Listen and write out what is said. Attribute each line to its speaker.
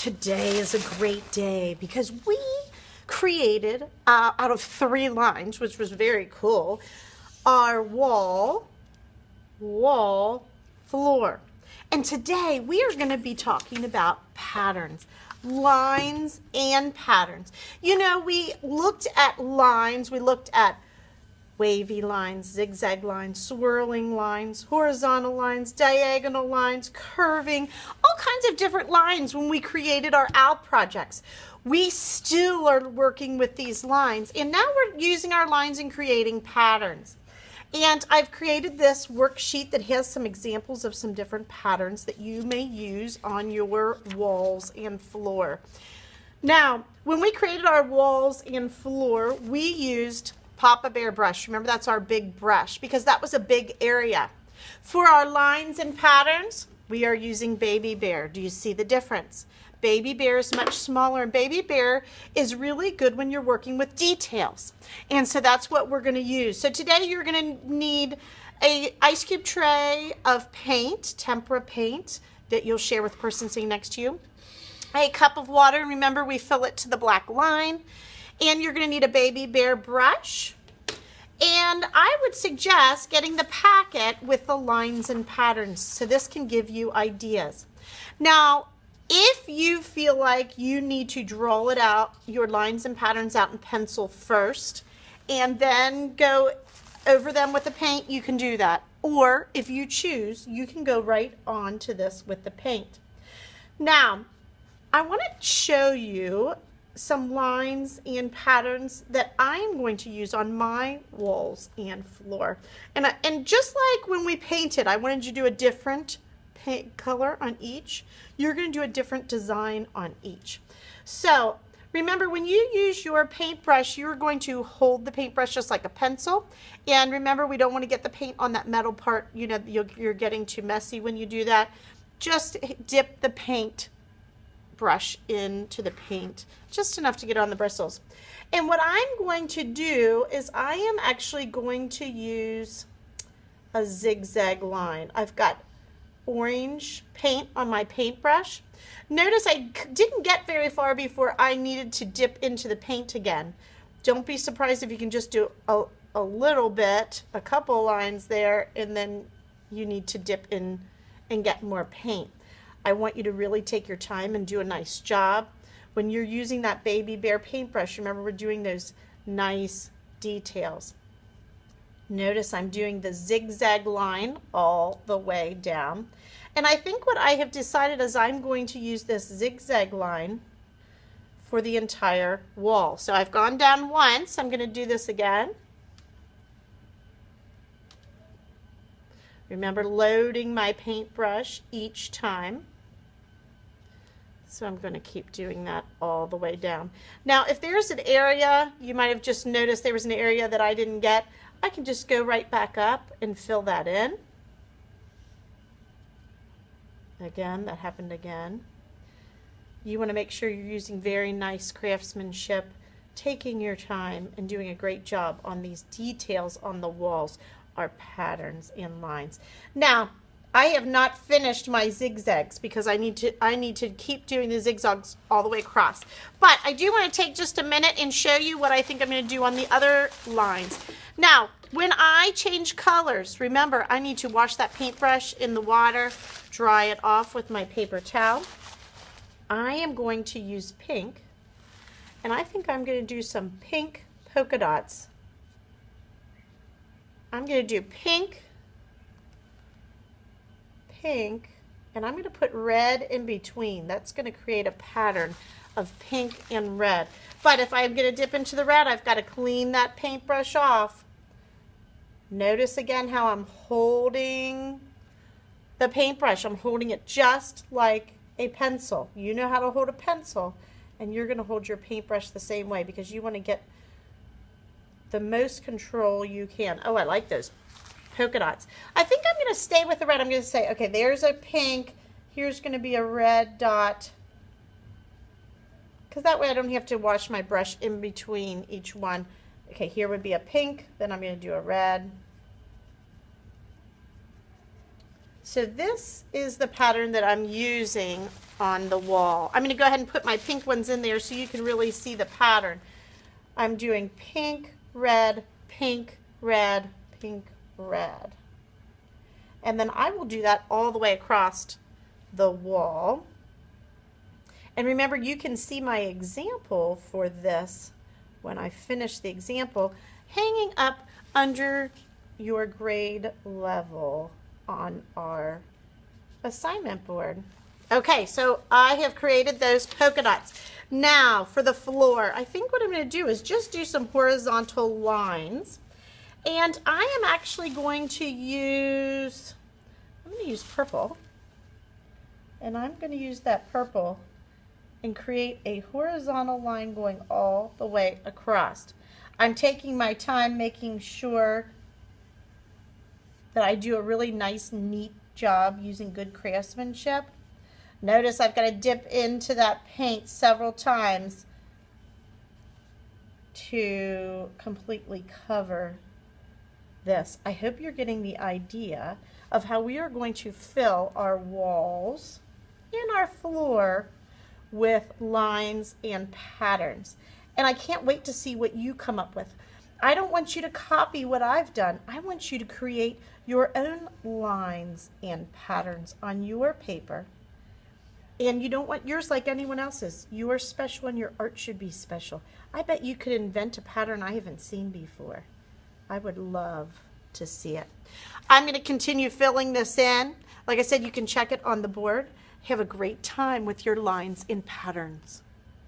Speaker 1: Today is a great day because we created, out of 3 lines, which was very cool, our wall, floor. And today we are going to be talking about patterns, lines and patterns. You know, we looked at lines, we looked at wavy lines, zigzag lines, swirling lines, horizontal lines, diagonal lines, curving, all kinds of different lines when we created our OWL projects. We still are working with these lines, and now we're using our lines and creating patterns. And I've created this worksheet that has some examples of some different patterns that you may use on your walls and floor. Now, when we created our walls and floor, we used Papa Bear brush. Remember, that's our big brush because that was a big area. For our lines and patterns, we are using Baby Bear. Do you see the difference? Baby Bear is much smaller, and Baby Bear is really good when you're working with details. And so that's what we're going to use. So today you're going to need a ice cube tray of paint, tempera paint, that you'll share with the person sitting next to you. A cup of water. Remember, we fill it to the black line. And you're going to need a Baby Bear brush. And I would suggest getting the packet with the lines and patterns so this can give you ideas. Now, if you feel like you need to draw it out, your lines and patterns out in pencil first, and then go over them with the paint, you can do that. Or if you choose, you can go right on to this with the paint. Now, I want to show you some lines and patterns that I'm going to use on my walls and floor. And just like when we painted, I wanted you to do a different paint color on each. You're going to do a different design on each. So remember, when you use your paintbrush, you're going to hold the paintbrush just like a pencil. And remember, we don't want to get the paint on that metal part. You know, you're getting too messy when you do that. Just dip the paint brush into the paint, just enough to get on the bristles. And what I'm going to do is I am actually going to use a zigzag line. I've got orange paint on my paintbrush. Notice I didn't get very far before I needed to dip into the paint again. Don't be surprised if you can just do a little bit, a couple lines there, and then you need to dip in and get more paint. I want you to really take your time and do a nice job. When you're using that Baby Bear paintbrush, remember, we're doing those nice details. Notice I'm doing the zigzag line all the way down. And I think what I have decided is I'm going to use this zigzag line for the entire wall. So I've gone down once. I'm going to do this again. Remember, loading my paintbrush each time. So I'm going to keep doing that all the way down. Now, if there's an area, you might have just noticed there was an area that I didn't get, I can just go right back up and fill that in. Again, that happened again. You want to make sure you're using very nice craftsmanship, taking your time and doing a great job on these details on the walls, our patterns and lines. Now, I have not finished my zigzags because I need to keep doing the zigzags all the way across. But I do want to take just a minute and show you what I think I'm going to do on the other lines. Now, when I change colors, remember, I need to wash that paintbrush in the water, dry it off with my paper towel. I am going to use pink, and I think I'm going to do some pink polka dots. I'm going to do pink, and I'm going to put red in between. That's going to create a pattern of pink and red. But if I'm going to dip into the red, I've got to clean that paintbrush off. Notice again how I'm holding the paintbrush. I'm holding it just like a pencil. You know how to hold a pencil, and you're going to hold your paintbrush the same way because you want to get the most control you can. Oh, I like those polka dots. I think I'm going to stay with the red. I'm going to say, okay, there's a pink. Here's going to be a red dot. Because that way I don't have to wash my brush in between each one. Okay, here would be a pink. Then I'm going to do a red. So this is the pattern that I'm using on the wall. I'm going to go ahead and put my pink ones in there so you can really see the pattern. I'm doing pink, red, pink, red, pink, red. And then I will do that all the way across the wall. And remember, you can see my example for this when I finish the example hanging up under your grade level on our assignment board. Okay, so I have created those polka dots. Now for the floor, I think what I'm going to do is just do some horizontal lines. And I am actually going to use, purple. And I'm going to use that purple and create a horizontal line going all the way across. I'm taking my time making sure that I do a really nice, neat job using good craftsmanship. Notice I've got to dip into that paint several times to completely cover this. I hope you're getting the idea of how we are going to fill our walls and our floor with lines and patterns. And I can't wait to see what you come up with. I don't want you to copy what I've done. I want you to create your own lines and patterns on your paper. And you don't want yours like anyone else's. You are special and your art should be special. I bet you could invent a pattern I haven't seen before. I would love to see it. I'm going to continue filling this in. Like I said, you can check it on the board. Have a great time with your lines and patterns.